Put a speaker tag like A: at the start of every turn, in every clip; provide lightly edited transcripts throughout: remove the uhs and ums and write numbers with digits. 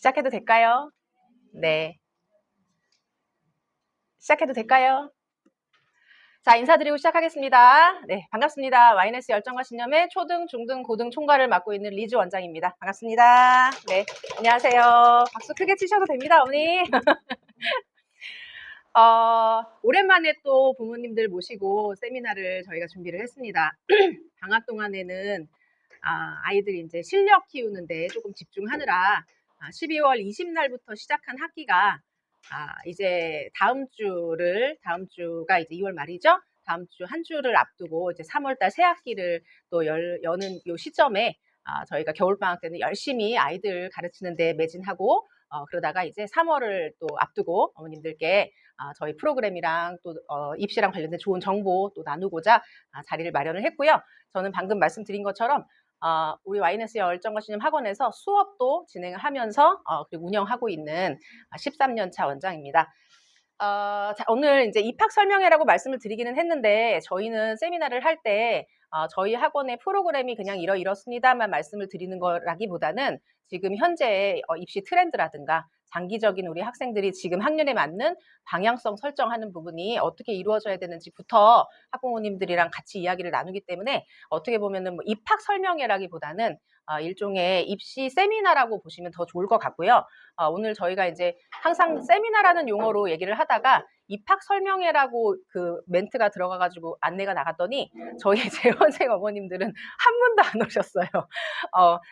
A: 시작해도 될까요? 네. 시작해도 될까요? 자, 인사드리고 시작하겠습니다. 네, 반갑습니다. YNS 열정과 신념의 초등, 중등, 고등 총괄을 맡고 있는 리즈 원장입니다. 반갑습니다. 네, 안녕하세요. 박수 크게 치셔도 됩니다, 어머니. 오랜만에 또 부모님들 모시고 세미나를 저희가 준비를 했습니다. 방학 동안에는 아이들이 이제 실력 키우는데 조금 집중하느라 12월 20날부터 시작한 학기가 이제 다음 주가 이제 2월 말이죠. 다음 주 한 주를 앞두고 이제 3월달 새 학기를 또 여는 요 시점에 저희가 겨울방학 때는 열심히 아이들 가르치는 데 매진하고 그러다가 이제 3월을 또 앞두고 어머님들께 저희 프로그램이랑 또 입시랑 관련된 좋은 정보 또 나누고자 자리를 마련을 했고요. 저는 방금 말씀드린 것처럼 우리 YNS 열정과 신념 학원에서 수업도 진행을 하면서 그리고 운영하고 있는 13년 차 원장입니다. 자, 오늘 이제 입학 설명회라고 말씀을 드리기는 했는데 저희는 세미나를 할 때 저희 학원의 프로그램이 그냥 이렇습니다만 말씀을 드리는 거라기보다는 지금 현재 입시 트렌드라든가 장기적인 우리 학생들이 지금 학년에 맞는 방향성 설정하는 부분이 어떻게 이루어져야 되는지부터 학부모님들이랑 같이 이야기를 나누기 때문에 어떻게 보면은 뭐 입학 설명회라기보다는 일종의 입시 세미나라고 보시면 더 좋을 것 같고요. 오늘 저희가 이제 항상 세미나라는 용어로 얘기를 하다가 입학 설명회라고 그 멘트가 들어가가지고 안내가 나갔더니 저희 재원생 어머님들은 한 분도 안 오셨어요.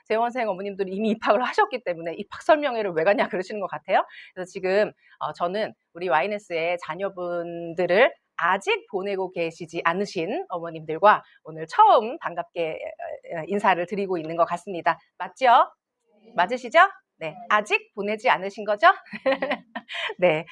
A: 재원생 어머님들이 이미 입학을 하셨기 때문에 입학 설명회를 왜 가냐 그러시는 것 같아요. 그래서 지금 저는 우리 YNS의 자녀분들을 아직 보내고 계시지 않으신 어머님들과 오늘 처음 반갑게 인사를 드리고 있는 것 같습니다. 맞죠? 맞으시죠? 네, 아직 보내지 않으신 거죠? 네.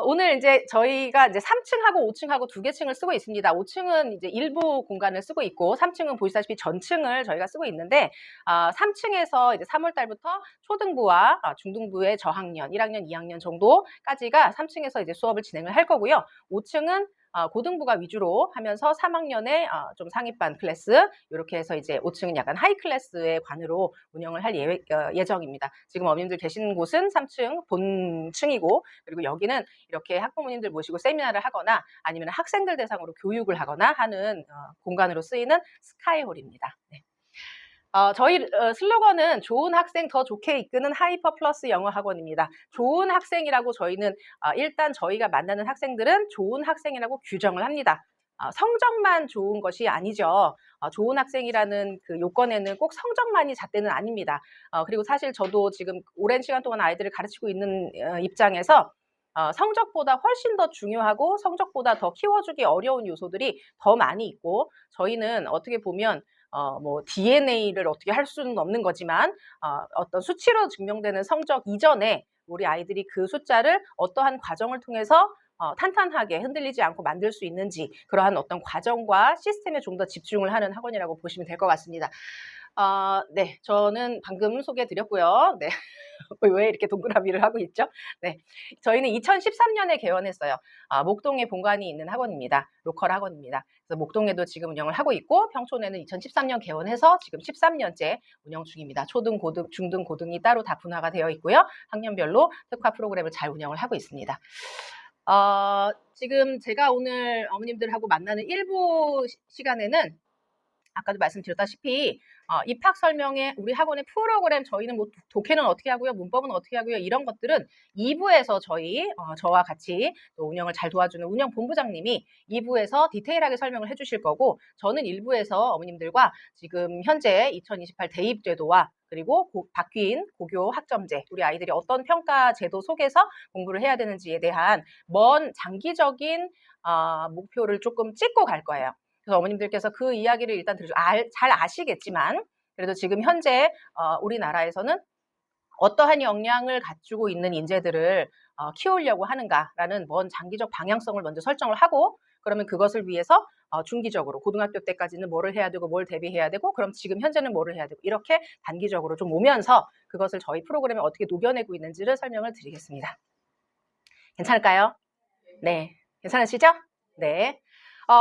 A: 오늘 이제 저희가 이제 3층하고 5층하고 두 개 층을 쓰고 있습니다. 5층은 이제 일부 공간을 쓰고 있고 3층은 보시다시피 전층을 저희가 쓰고 있는데 3층에서 이제 3월 달부터 초등부와 중등부의 저학년 1학년, 2학년 정도까지가 3층에서 이제 수업을 진행을 할 거고요. 5층은 고등부가 위주로 하면서 3학년에 좀 상위반 클래스 이렇게 해서 이제 5층은 약간 하이 클래스의 관으로 운영을 할 예정입니다. 지금 어머님들 계시는 곳은 3층 본층이고 그리고 여기는 이렇게 학부모님들 모시고 세미나를 하거나 아니면 학생들 대상으로 교육을 하거나 하는 공간으로 쓰이는 스카이홀입니다. 네. 저희 슬로건은 좋은 학생 더 좋게 이끄는 하이퍼 플러스 영어 학원입니다. 좋은 학생이라고 저희는 일단 저희가 만나는 학생들은 좋은 학생이라고 규정을 합니다. 성적만 좋은 것이 아니죠. 좋은 학생이라는 그 요건에는 꼭 성적만이 잣대는 아닙니다. 그리고 사실 저도 지금 오랜 시간 동안 아이들을 가르치고 있는 입장에서 성적보다 훨씬 더 중요하고 성적보다 더 키워주기 어려운 요소들이 더 많이 있고 저희는 어떻게 보면 뭐 DNA를 어떻게 할 수는 없는 거지만 어떤 수치로 증명되는 성적 이전에 우리 아이들이 그 숫자를 어떠한 과정을 통해서 탄탄하게 흔들리지 않고 만들 수 있는지 그러한 어떤 과정과 시스템에 좀 더 집중을 하는 학원이라고 보시면 될 것 같습니다. 네, 저는 방금 소개해드렸고요. 네. 왜 이렇게 동그라미를 하고 있죠? 네. 저희는 2013년에 개원했어요. 목동에 본관이 있는 학원입니다. 로컬 학원입니다. 그래서 목동에도 지금 운영을 하고 있고 평촌에는 2013년 개원해서 지금 13년째 운영 중입니다. 초등, 고등, 중등, 고등이 따로 다 분화가 되어 있고요. 학년별로 특화 프로그램을 잘 운영을 하고 있습니다. 지금 제가 오늘 어머님들하고 만나는 일부 시간에는 아까도 말씀드렸다시피 입학 설명회 우리 학원의 프로그램 저희는 뭐 독해는 어떻게 하고요 문법은 어떻게 하고요 이런 것들은 2부에서 저와 같이 또 운영을 잘 도와주는 운영 본부장님이 2부에서 디테일하게 설명을 해주실 거고 저는 1부에서 어머님들과 지금 현재 2028 대입 제도와 그리고 바뀐 고교 학점제 우리 아이들이 어떤 평가 제도 속에서 공부를 해야 되는지에 대한 먼 장기적인 목표를 조금 찍고 갈 거예요. 그래서 어머님들께서 그 이야기를 일단 잘 아시겠지만 그래도 지금 현재 우리나라에서는 어떠한 역량을 갖추고 있는 인재들을 키우려고 하는가라는 먼 장기적 방향성을 먼저 설정을 하고 그러면 그것을 위해서 중기적으로 고등학교 때까지는 뭐를 해야 되고 뭘 대비해야 되고 그럼 지금 현재는 뭐를 해야 되고 이렇게 단기적으로 좀 오면서 그것을 저희 프로그램에 어떻게 녹여내고 있는지를 설명을 드리겠습니다. 괜찮을까요? 네. 괜찮으시죠? 네.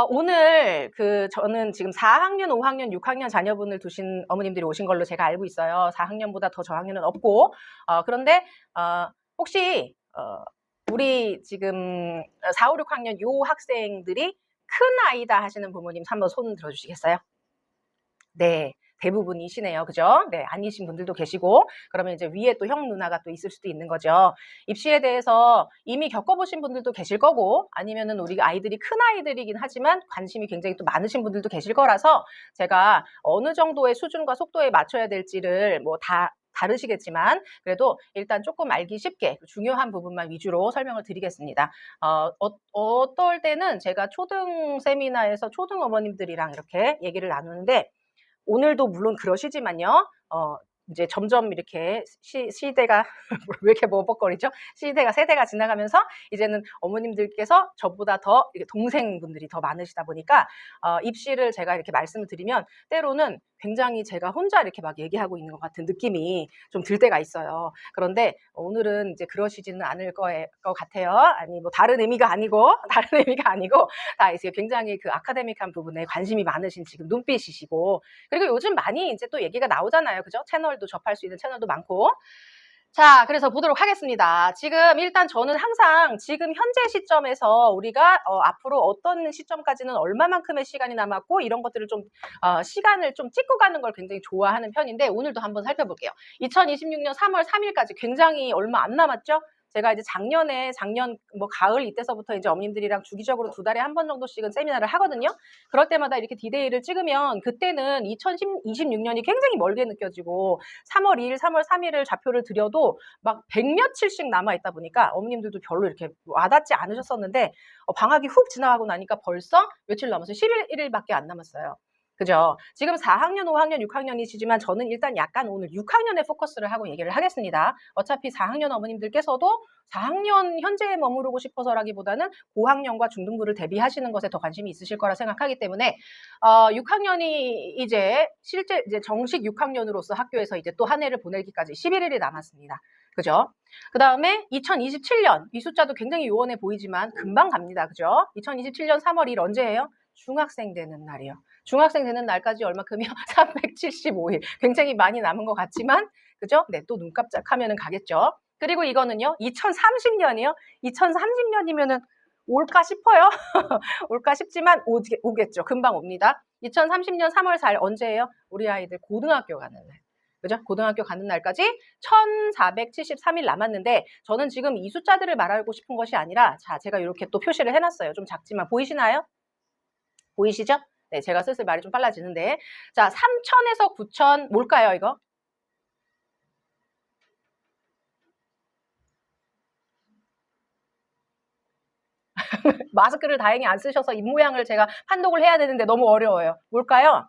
A: 오늘 저는 지금 4학년, 5학년, 6학년 자녀분을 두신 어머님들이 오신 걸로 제가 알고 있어요. 4학년보다 더 저학년은 없고. 그런데 혹시 우리 지금 4, 5, 6학년 요 학생들이 큰 아이다 하시는 부모님 한번 손 들어주시겠어요? 네. 대부분이시네요. 그죠? 네. 아니신 분들도 계시고, 그러면 이제 위에 또 형, 누나가 또 있을 수도 있는 거죠. 입시에 대해서 이미 겪어보신 분들도 계실 거고, 아니면은 우리 아이들이 큰 아이들이긴 하지만 관심이 굉장히 또 많으신 분들도 계실 거라서 제가 어느 정도의 수준과 속도에 맞춰야 될지를 뭐 다 다르시겠지만 그래도 일단 조금 알기 쉽게 중요한 부분만 위주로 설명을 드리겠습니다. 어떨 때는 제가 초등 세미나에서 초등 어머님들이랑 이렇게 얘기를 나누는데 오늘도 물론 그러시지만요. 이제 점점 이렇게 시대가 왜 이렇게 버벅거리죠? 세대가 지나가면서 이제는 어머님들께서 저보다 더 동생분들이 더 많으시다 보니까 입시를 제가 이렇게 말씀을 드리면 때로는 굉장히 제가 혼자 이렇게 막 얘기하고 있는 것 같은 느낌이 좀 들 때가 있어요. 그런데 오늘은 이제 그러시지는 않을 것 같아요. 아니 뭐 다른 의미가 아니고 다 이제 굉장히 그 아카데믹한 부분에 관심이 많으신 지금 눈빛이시고 그리고 요즘 많이 이제 또 얘기가 나오잖아요. 그죠? 채널도 접할 수 있는 채널도 많고. 자, 그래서 보도록 하겠습니다. 지금 일단 저는 항상 지금 현재 시점에서 우리가 앞으로 어떤 시점까지는 얼마만큼의 시간이 남았고 이런 것들을 좀 시간을 좀 찍고 가는 걸 굉장히 좋아하는 편인데 오늘도 한번 살펴볼게요. 2026년 3월 3일까지 굉장히 얼마 안 남았죠? 제가 이제 작년 뭐 가을 이때서부터 이제 어머님들이랑 주기적으로 2달에 한 번 정도씩은 세미나를 하거든요. 그럴 때마다 이렇게 디데이를 찍으면 그때는 2026년이 굉장히 멀게 느껴지고 3월 2일, 3월 3일을 좌표를 드려도 막 100며칠씩 남아있다 보니까 어머님들도 별로 이렇게 와닿지 않으셨었는데 방학이 훅 지나가고 나니까 벌써 며칠 남았어요. 11일밖에 안 남았어요. 그죠? 지금 4학년, 5학년, 6학년이시지만 저는 일단 약간 오늘 6학년에 포커스를 하고 얘기를 하겠습니다. 어차피 4학년 어머님들께서도 4학년 현재에 머무르고 싶어서라기보다는 고학년과 중등부를 대비하시는 것에 더 관심이 있으실 거라 생각하기 때문에 6학년이 이제 실제 이제 정식 6학년으로서 학교에서 이제 또 한 해를 보내기까지 11일이 남았습니다. 그죠? 그 다음에 2027년 이 숫자도 굉장히 요원해 보이지만 금방 갑니다. 그죠? 2027년 3월 1일 언제예요? 중학생 되는 날이요. 중학생 되는 날까지 얼마큼이요? 375일. 굉장히 많이 남은 것 같지만, 그죠? 네, 또 눈 깜짝하면은 가겠죠. 그리고 이거는요, 2030년이요. 2030년이면은 올까 싶어요. 올까 싶지만 오겠죠. 금방 옵니다. 2030년 3월 4일 언제예요? 우리 아이들 고등학교 가는 날. 그죠? 고등학교 가는 날까지 1473일 남았는데 저는 지금 이 숫자들을 말하고 싶은 것이 아니라 자, 제가 이렇게 또 표시를 해놨어요. 좀 작지만 보이시나요? 보이시죠? 네, 제가 슬슬 말이 좀 빨라지는데. 자, 3,000에서 9,000 뭘까요, 이거? 마스크를 다행히 안 쓰셔서 입모양을 제가 판독을 해야 되는데 너무 어려워요. 뭘까요?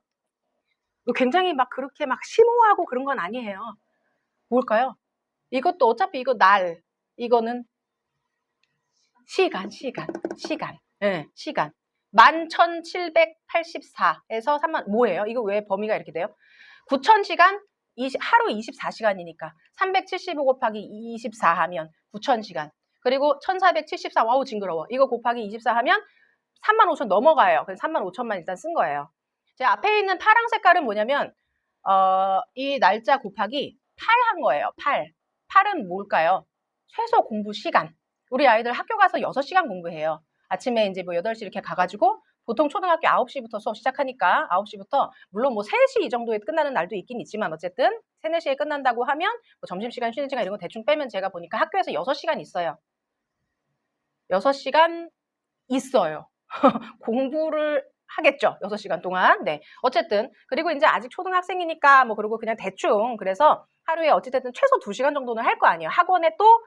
A: 굉장히 막 그렇게 막 심오하고 그런 건 아니에요. 뭘까요? 이것도 어차피 이거 날, 이거는 시간. 네, 시간. 11,784에서 3만, 뭐예요? 이거 왜 범위가 이렇게 돼요? 9,000시간? 하루 24시간이니까 375 곱하기 24 하면 9,000시간. 그리고 1,474, 와우 징그러워. 이거 곱하기 24 하면 35,000 넘어가요. 그래서 35,000만 일단 쓴 거예요. 제 앞에 있는 파랑 색깔은 뭐냐면 이 날짜 곱하기 8 한 거예요. 8. 8은 뭘까요? 최소 공부 시간. 우리 아이들 학교 가서 6시간 공부해요. 아침에 이제 뭐 8시 이렇게 가가지고 보통 초등학교 9시부터 수업 시작하니까 9시부터 물론 뭐 3시 이 정도에 끝나는 날도 있긴 있지만 어쨌든 3, 4시에 끝난다고 하면 뭐 점심시간, 쉬는 시간 이런 거 대충 빼면 제가 보니까 학교에서 6시간 있어요. 6시간 있어요. 공부를 하겠죠. 6시간 동안. 네. 어쨌든. 그리고 이제 아직 초등학생이니까 뭐 그리고 그냥 대충. 그래서 하루에 어찌됐든 최소 2시간 정도는 할 거 아니에요. 학원에 또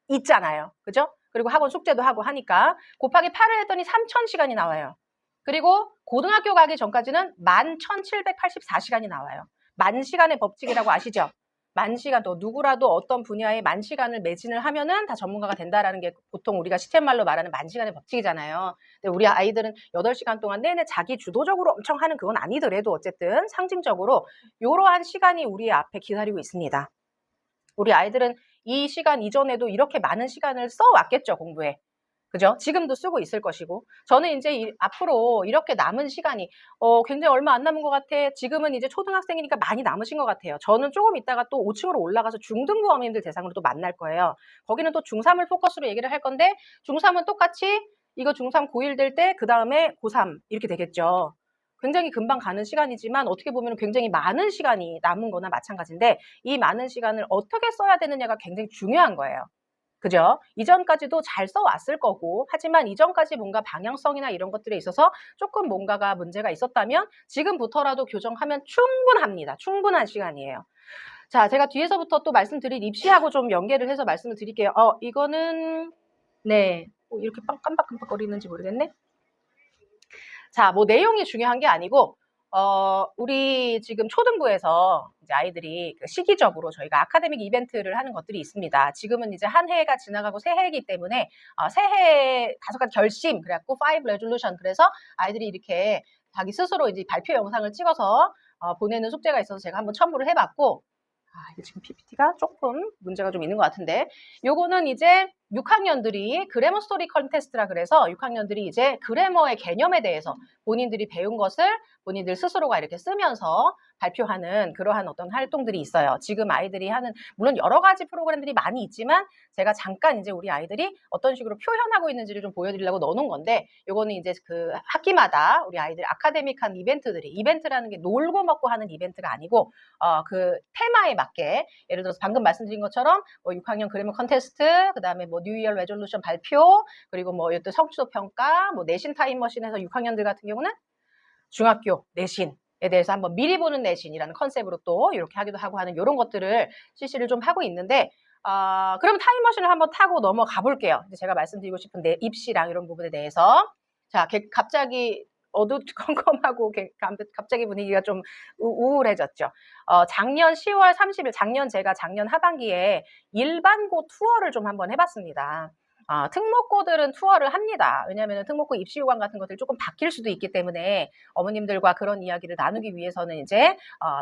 A: 있잖아요. 그죠? 그리고 학원 숙제도 하고 하니까 곱하기 8을 했더니 3,000시간이 나와요. 그리고 고등학교 가기 전까지는 11,784시간이 나와요. 만 시간의 법칙이라고 아시죠? 만 시간, 또 누구라도 어떤 분야에 만 시간을 매진을 하면은 다 전문가가 된다라는 게 보통 우리가 시쳇말로 말하는 만 시간의 법칙이잖아요. 근데 우리 아이들은 8시간 동안 내내 자기 주도적으로 엄청 하는 그건 아니더라도 어쨌든 상징적으로 이러한 시간이 우리 앞에 기다리고 있습니다. 우리 아이들은 이 시간 이전에도 이렇게 많은 시간을 써왔겠죠, 공부에. 그죠? 지금도 쓰고 있을 것이고. 저는 이제 앞으로 이렇게 남은 시간이 굉장히 얼마 안 남은 것 같아. 지금은 이제 초등학생이니까 많이 남으신 것 같아요. 저는 조금 있다가 또 5층으로 올라가서 중등부 어머님들 대상으로 또 만날 거예요. 거기는 또 중3을 포커스로 얘기를 할 건데 중3은 똑같이 이거 중3 고1 될 때 그다음에 고3 이렇게 되겠죠. 굉장히 금방 가는 시간이지만 어떻게 보면 굉장히 많은 시간이 남은 거나 마찬가지인데 이 많은 시간을 어떻게 써야 되느냐가 굉장히 중요한 거예요. 그죠? 이전까지도 잘 써왔을 거고 하지만 이전까지 뭔가 방향성이나 이런 것들에 있어서 조금 뭔가가 문제가 있었다면 지금부터라도 교정하면 충분합니다. 충분한 시간이에요. 자, 제가 뒤에서부터 또 말씀드릴 입시하고 좀 연계를 해서 말씀을 드릴게요. 이거는 네, 이렇게 깜빡깜빡거리는지 모르겠네. 자, 뭐 내용이 중요한 게 아니고 우리 지금 초등부에서 이제 아이들이 시기적으로 저희가 아카데믹 이벤트를 하는 것들이 있습니다. 지금은 이제 한 해가 지나가고 새해이기 때문에 새해 5가지 결심, 그래갖고 5 resolution. 그래서 아이들이 이렇게 자기 스스로 이제 발표 영상을 찍어서 보내는 숙제가 있어서 제가 한번 첨부를 해봤고, 이게 지금 PPT가 조금 문제가 좀 있는 것 같은데, 요거는 이제 6학년들이 그래머 스토리 컨테스트라 그래서 6학년들이 이제 그래머의 개념에 대해서 본인들이 배운 것을 본인들 스스로가 이렇게 쓰면서 발표하는 그러한 어떤 활동들이 있어요. 지금 아이들이 하는, 물론 여러 가지 프로그램들이 많이 있지만 제가 잠깐 이제 우리 아이들이 어떤 식으로 표현하고 있는지를 좀 보여드리려고 넣어놓은 건데, 요거는 이제 그 학기마다 우리 아이들 아카데믹한 이벤트라는 게 놀고 먹고 하는 이벤트가 아니고 그 테마에 맞게, 예를 들어서 방금 말씀드린 것처럼 6학년 그래머 컨테스트, 그 다음에 뭐 뉴 이어 레졸루션 발표, 그리고 뭐 이것도 성취도 평가, 뭐 내신 타임머신에서 6학년들 같은 경우는 중학교 내신에 대해서 한번 미리 보는 내신이라는 컨셉으로 또 이렇게 하기도 하고 하는 이런 것들을 실시를 좀 하고 있는데, 그럼 타임머신을 한번 타고 넘어가 볼게요. 이제 제가 말씀드리고 싶은 입시랑 이런 부분에 대해서. 자, 갑자기 어두컴컴하고 갑자기 분위기가 좀 우울해졌죠. 작년 10월 30일, 제가 작년 하반기에 일반고 투어를 좀 한번 해봤습니다. 특목고들은 투어를 합니다. 왜냐하면 특목고 입시 요강 같은 것들이 조금 바뀔 수도 있기 때문에 어머님들과 그런 이야기를 나누기 위해서는 이제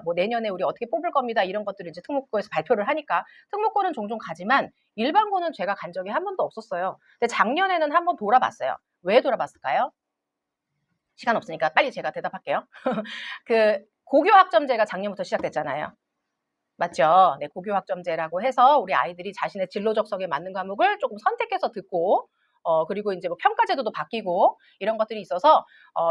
A: 뭐 내년에 우리 어떻게 뽑을 겁니다. 이런 것들을 이제 특목고에서 발표를 하니까 특목고는 종종 가지만 일반고는 제가 간 적이 한 번도 없었어요. 근데 작년에는 한 번 돌아봤어요. 왜 돌아봤을까요? 시간 없으니까 빨리 제가 대답할게요. 그 고교학점제가 작년부터 시작됐잖아요. 맞죠? 네, 고교학점제라고 해서 우리 아이들이 자신의 진로 적성에 맞는 과목을 조금 선택해서 듣고, 그리고 이제 뭐 평가제도도 바뀌고 이런 것들이 있어서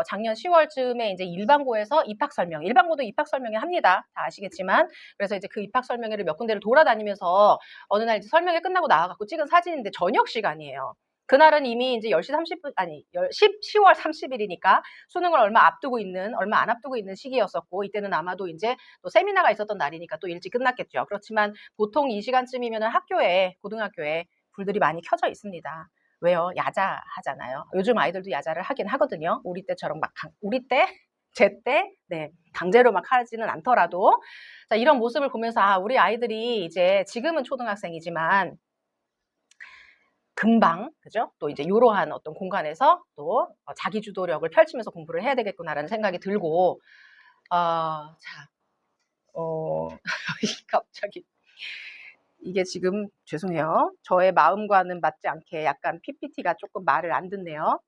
A: 작년 10월쯤에 이제 일반고도 입학 설명회 합니다. 다 아시겠지만. 그래서 이제 그 입학 설명회를 몇 군데를 돌아다니면서 어느 날 이제 설명회 끝나고 나와갖고 찍은 사진인데 저녁 시간이에요. 그날은 이미 이제 10시 30분, 10월 30일이니까 수능을 얼마 안 앞두고 있는 시기였었고, 이때는 아마도 이제 또 세미나가 있었던 날이니까 또 일찍 끝났겠죠. 그렇지만 보통 이 시간쯤이면 고등학교에 불들이 많이 켜져 있습니다. 왜요? 야자 하잖아요. 요즘 아이들도 야자를 하긴 하거든요. 우리 때처럼 제 때, 네, 강제로 막 하지는 않더라도. 자, 이런 모습을 보면서, 우리 아이들이 이제 지금은 초등학생이지만, 금방, 그죠? 또 이제 이러한 어떤 공간에서 또 자기 주도력을 펼치면서 공부를 해야 되겠구나라는 생각이 들고, 자, 갑자기 이게 지금 죄송해요. 저의 마음과는 맞지 않게 약간 PPT가 조금 말을 안 듣네요.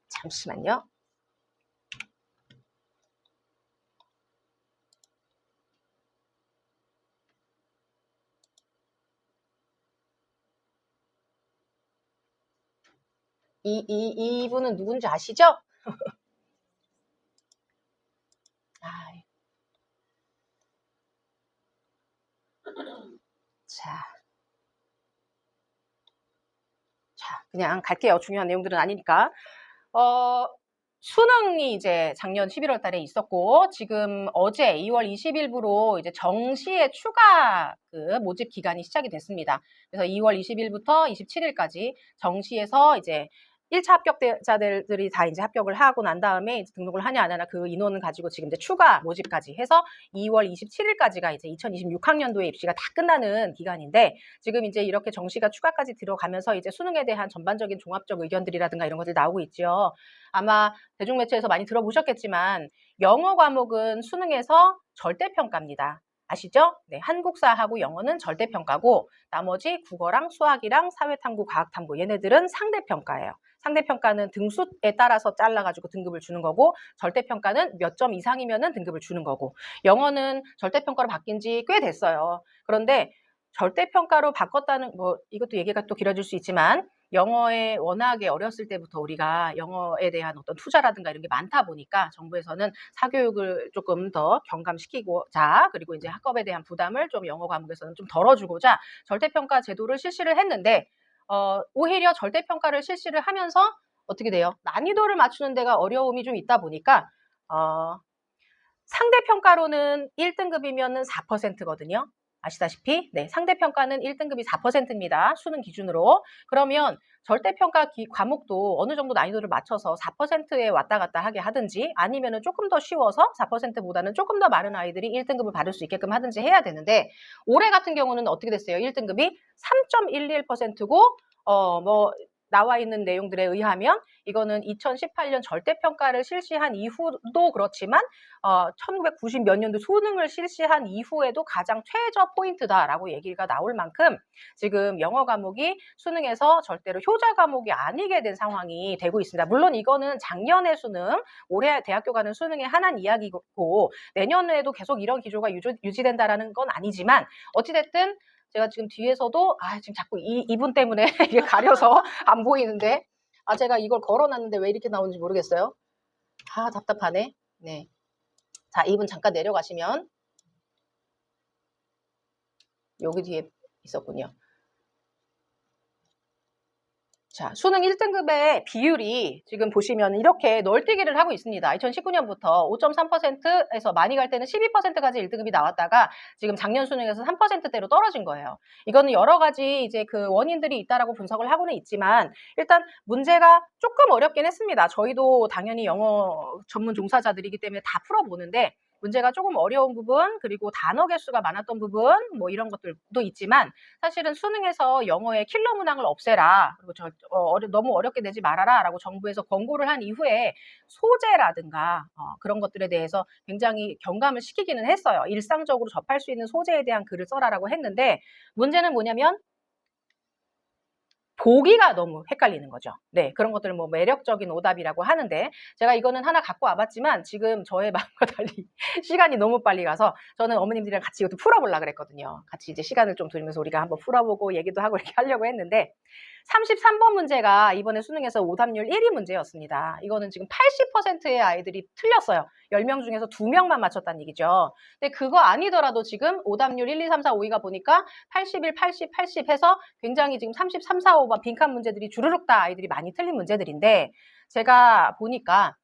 A: 잠시만요. 이분은 누군지 아시죠? 자, 그냥 갈게요. 중요한 내용들은 아니니까. 수능이 이제 작년 11월 달에 있었고, 지금 어제 2월 20일부로 이제 정시의 추가 모집 기간이 시작이 됐습니다. 그래서 2월 20일부터 27일까지 정시에서 이제 1차 합격자들이 다 이제 합격을 하고 난 다음에 이제 등록을 하냐 안 하냐 그 인원을 가지고 지금 이제 추가 모집까지 해서 2월 27일까지가 이제 2026학년도의 입시가 다 끝나는 기간인데, 지금 이제 이렇게 정시가 추가까지 들어가면서 이제 수능에 대한 전반적인 종합적 의견들이라든가 이런 것들이 나오고 있죠. 아마 대중매체에서 많이 들어보셨겠지만 영어 과목은 수능에서 절대평가입니다. 아시죠? 네, 한국사하고 영어는 절대평가고 나머지 국어랑 수학이랑 사회탐구, 과학탐구 얘네들은 상대평가예요. 상대평가는 등수에 따라서 잘라가지고 등급을 주는 거고 절대평가는 몇 점 이상이면은 등급을 주는 거고 영어는 절대평가로 바뀐 지 꽤 됐어요. 그런데 절대평가로 바꿨다는 뭐 이것도 얘기가 또 길어질 수 있지만 영어에 워낙에 어렸을 때부터 우리가 영어에 대한 어떤 투자라든가 이런 게 많다 보니까 정부에서는 사교육을 조금 더 경감시키고자 그리고 이제 학업에 대한 부담을 좀 영어 과목에서는 좀 덜어주고자 절대평가 제도를 실시를 했는데 오히려 절대평가를 실시를 하면서 어떻게 돼요? 난이도를 맞추는 데가 어려움이 좀 있다 보니까 상대평가로는 1등급이면은 4%거든요. 아시다시피 네, 상대평가는 1등급이 4%입니다. 수능 기준으로. 그러면 절대평가 과목도 어느 정도 난이도를 맞춰서 4%에 왔다 갔다 하게 하든지 아니면은 조금 더 쉬워서 4%보다는 조금 더 많은 아이들이 1등급을 받을 수 있게끔 하든지 해야 되는데 올해 같은 경우는 어떻게 됐어요? 1등급이 3.11%고 뭐 나와 있는 내용들에 의하면 이거는 2018년 절대평가를 실시한 이후도 그렇지만 1990 몇 년도 수능을 실시한 이후에도 가장 최저 포인트다라고 얘기가 나올 만큼 지금 영어 과목이 수능에서 절대로 효자 과목이 아니게 된 상황이 되고 있습니다. 물론 이거는 작년의 수능, 올해 대학교 가는 수능의 하나는 이야기고 내년에도 계속 이런 기조가 유지된다라는 건 아니지만 어찌됐든 제가 지금 뒤에서도 지금 자꾸 이분 때문에 이게 가려서 안 보이는데 제가 이걸 걸어놨는데 왜 이렇게 나오는지 모르겠어요. 답답하네. 네. 자, 이분 잠깐 내려가시면 여기 뒤에 있었군요. 자, 수능 1등급의 비율이 지금 보시면 이렇게 널뛰기를 하고 있습니다. 2019년부터 5.3%에서 많이 갈 때는 12%까지 1등급이 나왔다가 지금 작년 수능에서 3%대로 떨어진 거예요. 이거는 여러 가지 이제 그 원인들이 있다라고 분석을 하고는 있지만 일단 문제가 조금 어렵긴 했습니다. 저희도 당연히 영어 전문 종사자들이기 때문에 다 풀어보는데 문제가 조금 어려운 부분 그리고 단어 개수가 많았던 부분 뭐 이런 것들도 있지만 사실은 수능에서 영어의 킬러 문항을 없애라 그리고 너무 어렵게 내지 말아라 라고 정부에서 권고를 한 이후에 소재라든가 그런 것들에 대해서 굉장히 경감을 시키기는 했어요. 일상적으로 접할 수 있는 소재에 대한 글을 써라라고 했는데 문제는 뭐냐면 보기가 너무 헷갈리는 거죠. 네, 그런 것들을 뭐 매력적인 오답이라고 하는데 제가 이거는 하나 갖고 와봤지만 지금 저의 마음과 달리 시간이 너무 빨리 가서 저는 어머님들이랑 같이 이것도 풀어보려고 그랬거든요. 같이 이제 시간을 좀 들이면서 우리가 한번 풀어보고 얘기도 하고 이렇게 하려고 했는데 33번 문제가 이번에 수능에서 오답률 1위 문제였습니다. 이거는 지금 80%의 아이들이 틀렸어요. 10명 중에서 2명만 맞췄다는 얘기죠. 근데 그거 아니더라도 지금 오답률 1, 2, 3, 4, 5위가 보니까 81, 80, 80 해서 굉장히 지금 33, 4, 5번 빈칸 문제들이 주르륵 다 아이들이 많이 틀린 문제들인데 제가 보니까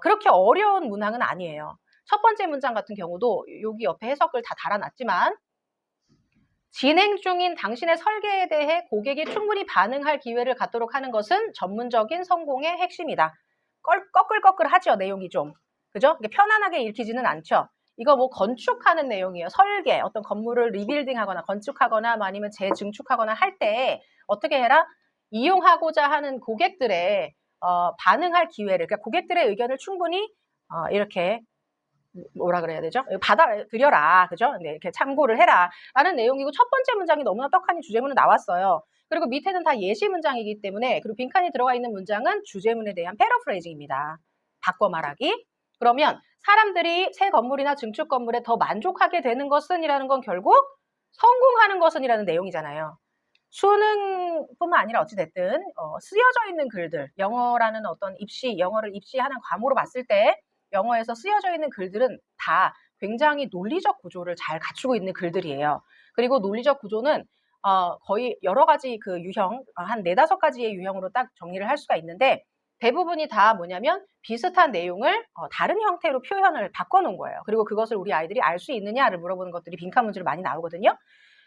A: 그렇게 어려운 문항은 아니에요. 첫 번째 문장 같은 경우도 여기 옆에 해석을 다 달아놨지만 진행 중인 당신의 설계에 대해 고객이 충분히 반응할 기회를 갖도록 하는 것은 전문적인 성공의 핵심이다. 꺼끌꺼끌하죠, 내용이 좀. 그죠? 편안하게 읽히지는 않죠. 이거 뭐 건축하는 내용이에요. 설계, 어떤 건물을 리빌딩하거나 건축하거나 뭐 아니면 재증축하거나 할 때 어떻게 해라? 이용하고자 하는 고객들의 반응할 기회를, 그러니까 고객들의 의견을 충분히 이렇게 뭐라 그래야 되죠? 받아들여라. 그죠? 네, 이렇게 참고를 해라. 라는 내용이고 첫 번째 문장이 너무나 떡하니 주제문은 나왔어요. 그리고 밑에는 다 예시 문장이기 때문에 그리고 빈칸이 들어가 있는 문장은 주제문에 대한 패러프레이징입니다. 바꿔 말하기. 그러면 사람들이 새 건물이나 증축 건물에 더 만족하게 되는 것은 이라는 건 결국 성공하는 것은 이라는 내용이잖아요. 수능뿐만 아니라 어찌됐든 쓰여져 있는 글들, 영어라는 어떤 영어를 입시하는 과목으로 봤을 때 영어에서 쓰여져 있는 글들은 다 굉장히 논리적 구조를 잘 갖추고 있는 글들이에요. 그리고 논리적 구조는 거의 여러 가지 그 유형, 한 4-5가지의 유형으로 딱 정리를 할 수가 있는데 대부분이 다 뭐냐면 비슷한 내용을 다른 형태로 표현을 바꿔놓은 거예요. 그리고 그것을 우리 아이들이 알 수 있느냐를 물어보는 것들이 빈칸 문제로 많이 나오거든요.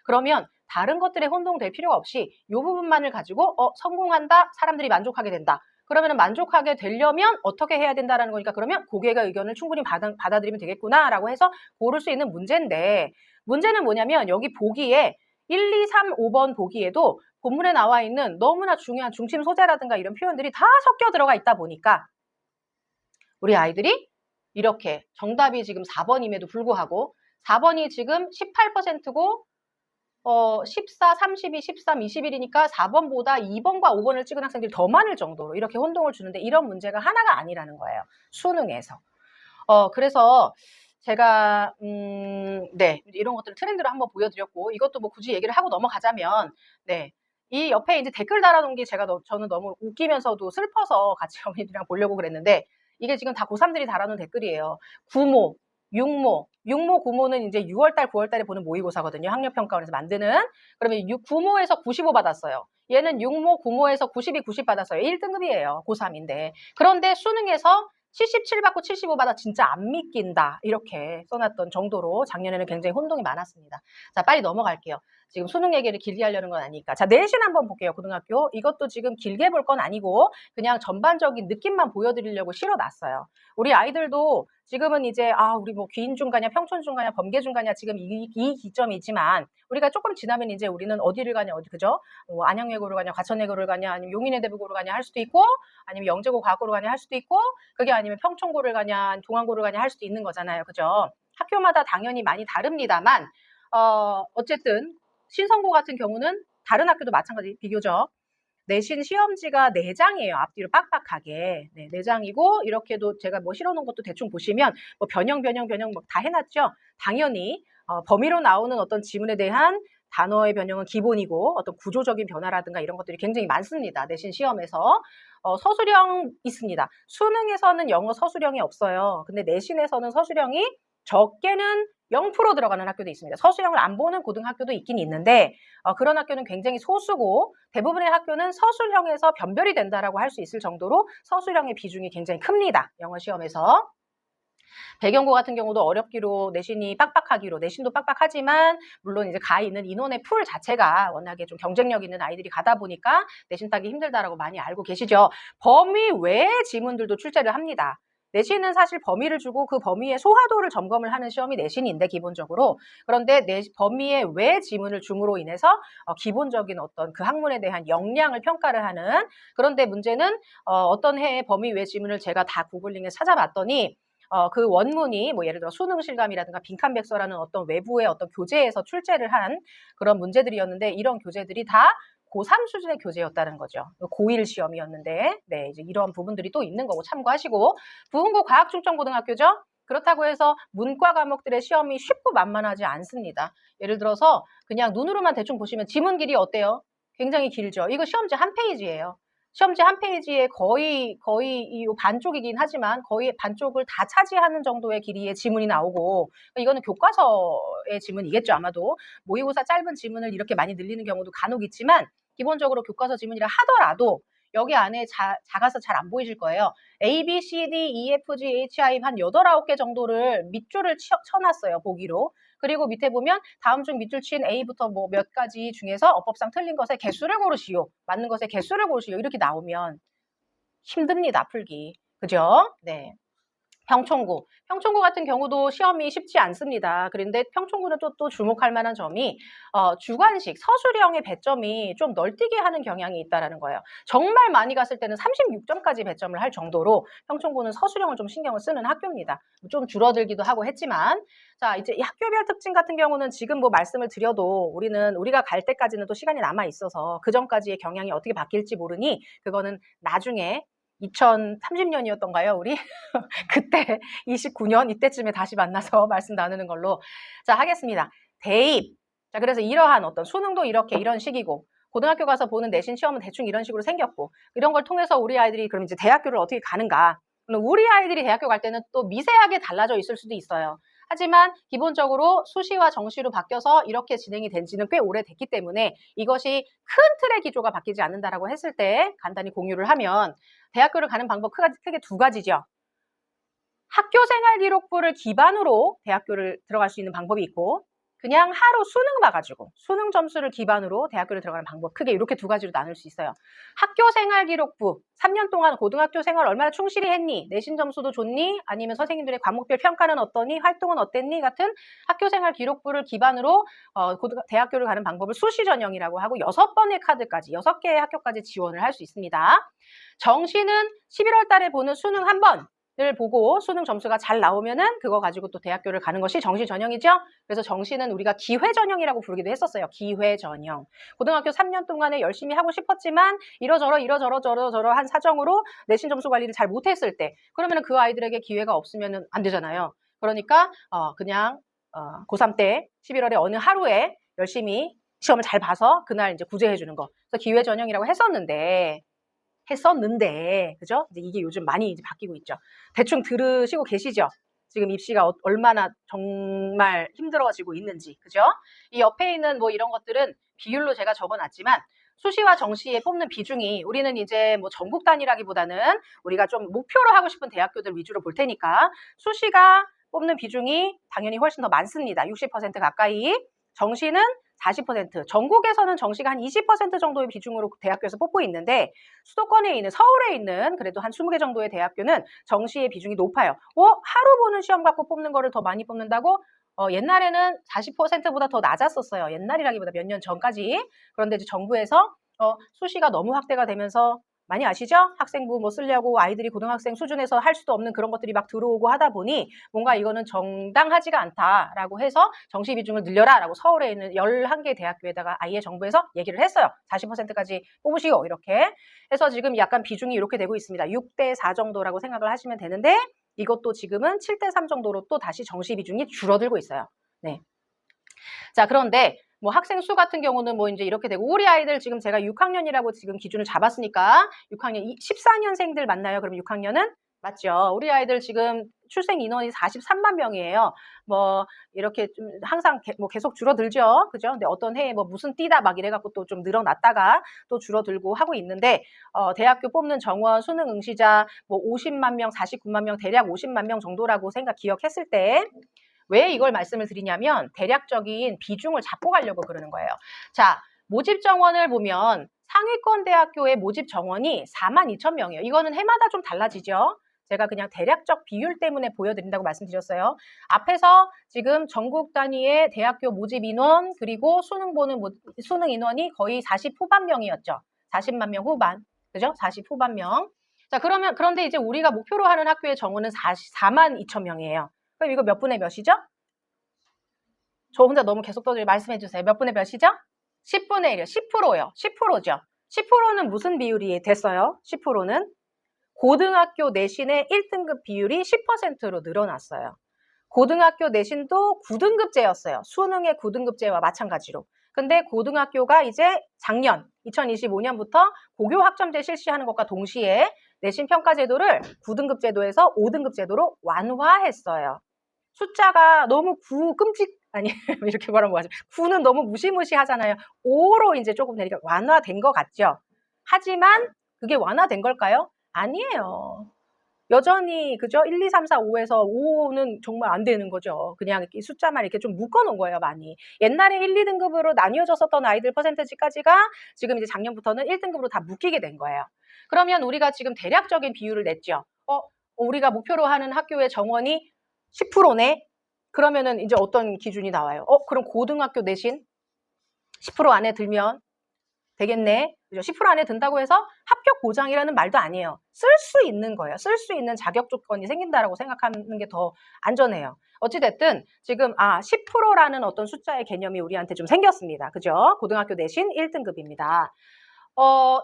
A: 그러면 다른 것들에 혼동될 필요가 없이 이 부분만을 가지고 성공한다, 사람들이 만족하게 된다. 그러면 만족하게 되려면 어떻게 해야 된다라는 거니까 그러면 고객의 의견을 충분히 받아들이면 되겠구나라고 해서 고를 수 있는 문제인데 문제는 뭐냐면 여기 보기에 1, 2, 3, 5번 보기에도 본문에 나와 있는 너무나 중요한 중심 소재라든가 이런 표현들이 다 섞여 들어가 있다 보니까 우리 아이들이 이렇게 정답이 지금 4번임에도 불구하고 4번이 지금 18%고 14, 32, 13, 21이니까 4번보다 2번과 5번을 찍은 학생들이 더 많을 정도로 이렇게 혼동을 주는데 이런 문제가 하나가 아니라는 거예요. 수능에서. 그래서 제가 네, 이런 것들을 트렌드로 한번 보여드렸고 이것도 뭐 굳이 얘기를 하고 넘어가자면 네, 이 옆에 이제 댓글 달아놓은 게 저는 너무 웃기면서도 슬퍼서 같이 어머니들이랑 보려고 그랬는데 이게 지금 다 고3들이 달아놓은 댓글이에요. 구모, 육모, 구모는 이제 6월달, 9월달에 보는 모의고사거든요. 학력평가원에서 만드는. 그러면 구모에서 95 받았어요. 얘는 육모, 구모에서 92, 90 받았어요. 1등급이에요. 고3인데. 그런데 수능에서 77 받고 75 받아 진짜 안 믿긴다. 이렇게 써놨던 정도로 작년에는 굉장히 혼동이 많았습니다. 자, 빨리 넘어갈게요. 지금 수능 얘기를 길게 하려는 건 아니니까. 자, 내신 한번 볼게요. 고등학교. 이것도 지금 길게 볼 건 아니고 그냥 전반적인 느낌만 보여드리려고 실어놨어요. 우리 아이들도 지금은 이제 우리 뭐 귀인중 가냐 평촌중 가냐 범계중 가냐 지금 이 기점이지만 우리가 조금 지나면 이제 우리는 어디를 가냐 그죠? 안양외고를 가냐 과천외고를 가냐 아니면 용인외대부고를 가냐 할 수도 있고 아니면 영재고 과학고를 가냐 할 수도 있고 그게 아니면 평촌고를 가냐 동안고를 가냐 할 수도 있는 거잖아요. 그죠? 학교마다 당연히 많이 다릅니다만 어쨌든 신성고 같은 경우는 다른 학교도 마찬가지 비교적 내신 시험지가 4장이에요. 앞뒤로 빡빡하게. 네, 4장이고 이렇게도 제가 뭐 실어놓은 것도 대충 보시면 뭐 변형 뭐 다 해놨죠. 당연히 범위로 나오는 어떤 지문에 대한 단어의 변형은 기본이고 어떤 구조적인 변화라든가 이런 것들이 굉장히 많습니다. 내신 시험에서. 서술형 있습니다. 수능에서는 영어 서술형이 없어요. 근데 내신에서는 서술형이 적게는 0% 들어가는 학교도 있습니다. 서술형을 안 보는 고등학교도 있긴 있는데 그런 학교는 굉장히 소수고 대부분의 학교는 서술형에서 변별이 된다라고 할 수 있을 정도로 서술형의 비중이 굉장히 큽니다. 영어 시험에서. 배경고 같은 경우도 어렵기로 내신이 빡빡하기로 내신도 빡빡하지만 물론 이제 가 있는 인원의 풀 자체가 워낙에 좀 경쟁력 있는 아이들이 가다 보니까 내신 따기 힘들다라고 많이 알고 계시죠. 범위 외의 지문들도 출제를 합니다. 내신은 사실 범위를 주고 그 범위의 소화도를 점검을 하는 시험이 내신인데 기본적으로 그런데 범위의 외 지문을 줌으로 인해서 기본적인 어떤 그 학문에 대한 역량을 평가를 하는 그런데 문제는 어떤 해의 범위 외 지문을 제가 다 구글링에 찾아봤더니 그 원문이 뭐 예를 들어 수능 실감이라든가 빈칸백서라는 어떤 외부의 어떤 교재에서 출제를 한 그런 문제들이었는데 이런 교재들이 다 고3 수준의 교재였다는 거죠. 고1 시험이었는데 네, 이제 이런 부분들이 또 있는 거고 참고하시고 부흥고 과학중점고등학교죠. 그렇다고 해서 문과 과목들의 시험이 쉽고 만만하지 않습니다. 예를 들어서 그냥 눈으로만 대충 보시면 지문 길이 어때요? 굉장히 길죠. 이거 시험지 한 페이지예요. 시험지 한 페이지에 거의 이 반쪽이긴 하지만 거의 반쪽을 다 차지하는 정도의 길이의 지문이 나오고 이거는 교과서의 지문이겠죠 아마도 모의고사 짧은 지문을 이렇게 많이 늘리는 경우도 간혹 있지만 기본적으로 교과서 지문이라 하더라도 여기 안에 작아서 잘 안 보이실 거예요. A, B, C, D, E, F, G, H, I 한 8, 9개 정도를 밑줄을 쳐놨어요. 보기로. 그리고 밑에 보면 다음 중 밑줄 친 A부터 뭐 몇 가지 중에서 어법상 틀린 것의 개수를 고르시오. 맞는 것의 개수를 고르시오. 이렇게 나오면 힘듭니다. 풀기. 그죠? 네. 평촌고 같은 경우도 시험이 쉽지 않습니다. 그런데 평촌고는 또 주목할 만한 점이 주관식 서술형의 배점이 좀 널뛰게 하는 경향이 있다는 거예요. 정말 많이 갔을 때는 36점까지 배점을 할 정도로 평촌고는 서술형을 좀 신경을 쓰는 학교입니다. 좀 줄어들기도 하고 했지만 자 이제 이 학교별 특징 같은 경우는 지금 뭐 말씀을 드려도 우리가 갈 때까지는 또 시간이 남아 있어서 그 전까지의 경향이 어떻게 바뀔지 모르니 그거는 나중에 2030년이었던가요, 우리? 그때 29년 이때쯤에 다시 만나서 말씀 나누는 걸로 자 하겠습니다. 대입. 자 그래서 이러한 어떤 수능도 이런 식이고 고등학교 가서 보는 내신 시험은 대충 이런 식으로 생겼고 이런 걸 통해서 우리 아이들이 그럼 이제 대학교를 어떻게 가는가? 우리 아이들이 대학교 갈 때는 또 미세하게 달라져 있을 수도 있어요. 하지만 기본적으로 수시와 정시로 바뀌어서 이렇게 진행이 된 지는 꽤 오래됐기 때문에 이것이 큰 틀의 기조가 바뀌지 않는다라고 했을 때 간단히 공유를 하면 대학교를 가는 방법 크게 두 가지죠. 학교생활기록부를 기반으로 대학교를 들어갈 수 있는 방법이 있고 그냥 하루 수능 봐가지고 수능 점수를 기반으로 대학교를 들어가는 방법 크게 이렇게 두 가지로 나눌 수 있어요. 학교생활기록부 3년 동안 고등학교 생활 얼마나 충실히 했니? 내신 점수도 좋니? 아니면 선생님들의 과목별 평가는 어떠니? 활동은 어땠니? 같은 학교생활기록부를 기반으로 대학교를 가는 방법을 수시전형이라고 하고 6번의 카드까지 6개의 학교까지 지원을 할 수 있습니다. 정시는 11월 달에 보는 수능 1번 을 보고 수능 점수가 잘 나오면은 그거 가지고 또 대학교를 가는 것이 정시 전형이죠. 그래서 정시는 우리가 기회 전형이라고 부르기도 했었어요. 기회 전형. 고등학교 3년 동안에 열심히 하고 싶었지만 이러저러한 사정으로 내신 점수 관리를 잘 못했을 때 그러면은 그 아이들에게 기회가 없으면은 안 되잖아요. 그러니까 그냥 고3 때 11월에 어느 하루에 열심히 시험을 잘 봐서 그날 이제 구제해 주는 거. 그래서 기회 전형이라고 했었는데, 그죠? 이제 이게 요즘 많이 이제 바뀌고 있죠. 대충 들으시고 계시죠? 지금 입시가 얼마나 정말 힘들어지고 있는지, 그죠? 이 옆에 있는 뭐 이런 것들은 비율로 제가 적어놨지만, 수시와 정시에 뽑는 비중이 우리는 이제 뭐 전국 단위라기보다는 우리가 좀 목표로 하고 싶은 대학교들 위주로 볼 테니까, 수시가 뽑는 비중이 당연히 훨씬 더 많습니다. 60% 가까이. 정시는 40%, 전국에서는 정시가 한 20% 정도의 비중으로 대학교에서 뽑고 있는데 수도권에 있는 서울에 있는 그래도 한 20개 정도의 대학교는 정시의 비중이 높아요. 하루 보는 시험 갖고 뽑는 거를 더 많이 뽑는다고? 옛날에는 40%보다 더 낮았었어요. 옛날이라기보다 몇 년 전까지. 그런데 이제 정부에서 수시가 너무 확대가 되면서 많이 아시죠? 학생부 뭐 쓰려고 아이들이 고등학생 수준에서 할 수도 없는 그런 것들이 막 들어오고 하다 보니 뭔가 이거는 정당하지가 않다라고 해서 정시 비중을 늘려라라고 서울에 있는 11개 대학교에다가 아예 정부에서 얘기를 했어요. 40%까지 뽑으시오 이렇게 해서 지금 약간 비중이 이렇게 되고 있습니다. 6대 4 정도라고 생각을 하시면 되는데 이것도 지금은 7대 3 정도로 또 다시 정시 비중이 줄어들고 있어요. 네. 자, 그런데 뭐 학생 수 같은 경우는 뭐 이제 이렇게 되고 우리 아이들 지금 제가 6학년이라고 지금 기준을 잡았으니까 6학년 14년생들 맞나요? 그럼 6학년은 맞죠. 우리 아이들 지금 출생 인원이 43만 명이에요. 뭐 이렇게 좀 항상 뭐 계속 줄어들죠. 그죠? 근데 어떤 해에 뭐 무슨 띠다 막 이래 갖고 또 좀 늘어났다가 또 줄어들고 하고 있는데 대학교 뽑는 정원 수능 응시자 뭐 50만 명, 49만 명, 대략 50만 명 정도라고 기억했을 때 왜 이걸 말씀을 드리냐면 대략적인 비중을 잡고 가려고 그러는 거예요. 자, 모집 정원을 보면 상위권 대학교의 모집 정원이 42,000명이에요. 이거는 해마다 좀 달라지죠. 제가 그냥 대략적 비율 때문에 보여드린다고 말씀드렸어요. 앞에서 지금 전국 단위의 대학교 모집 인원 그리고 수능 인원이 거의 40 후반 명이었죠. 40만 명 후반. 그죠? 40 후반 명. 자, 그런데 이제 우리가 목표로 하는 학교의 정원은 4만 2천 명이에요. 그럼 이거 몇 분의 몇이죠? 저 혼자 너무 계속 떠들고 말씀해 주세요. 몇 분의 몇이죠? 10분의 1이요. 10%요. 10%죠. 10%는 무슨 비율이 됐어요? 10%는 고등학교 내신의 1등급 비율이 10%로 늘어났어요. 고등학교 내신도 9등급제였어요. 수능의 9등급제와 마찬가지로. 근데 고등학교가 이제 작년 2025년부터 고교 학점제 실시하는 것과 동시에 내신 평가 제도를 9등급 제도에서 5등급 제도로 완화했어요. 숫자가 너무 아니 이렇게 말하면 뭐하죠? 9는 너무 무시무시하잖아요. 5로 이제 조금 되니까 완화된 것 같죠. 하지만 그게 완화된 걸까요? 아니에요. 여전히 그죠? 1, 2, 3, 4, 5에서 5는 정말 안 되는 거죠. 그냥 이렇게 숫자만 이렇게 좀 묶어 놓은 거예요, 많이. 옛날에 1, 2등급으로 나뉘어졌었던 아이들 퍼센테지까지가 지금 이제 작년부터는 1등급으로 다 묶이게 된 거예요. 그러면 우리가 지금 대략적인 비율을 냈죠. 우리가 목표로 하는 학교의 정원이 10%네? 그러면은 이제 어떤 기준이 나와요? 그럼 고등학교 내신 10% 안에 들면 되겠네. 그죠? 10% 안에 든다고 해서 합격 보장이라는 말도 아니에요. 쓸 수 있는 거예요. 쓸 수 있는 자격 조건이 생긴다라고 생각하는 게 더 안전해요. 어찌됐든 지금 10%라는 어떤 숫자의 개념이 우리한테 좀 생겼습니다. 그죠? 고등학교 내신 1등급입니다.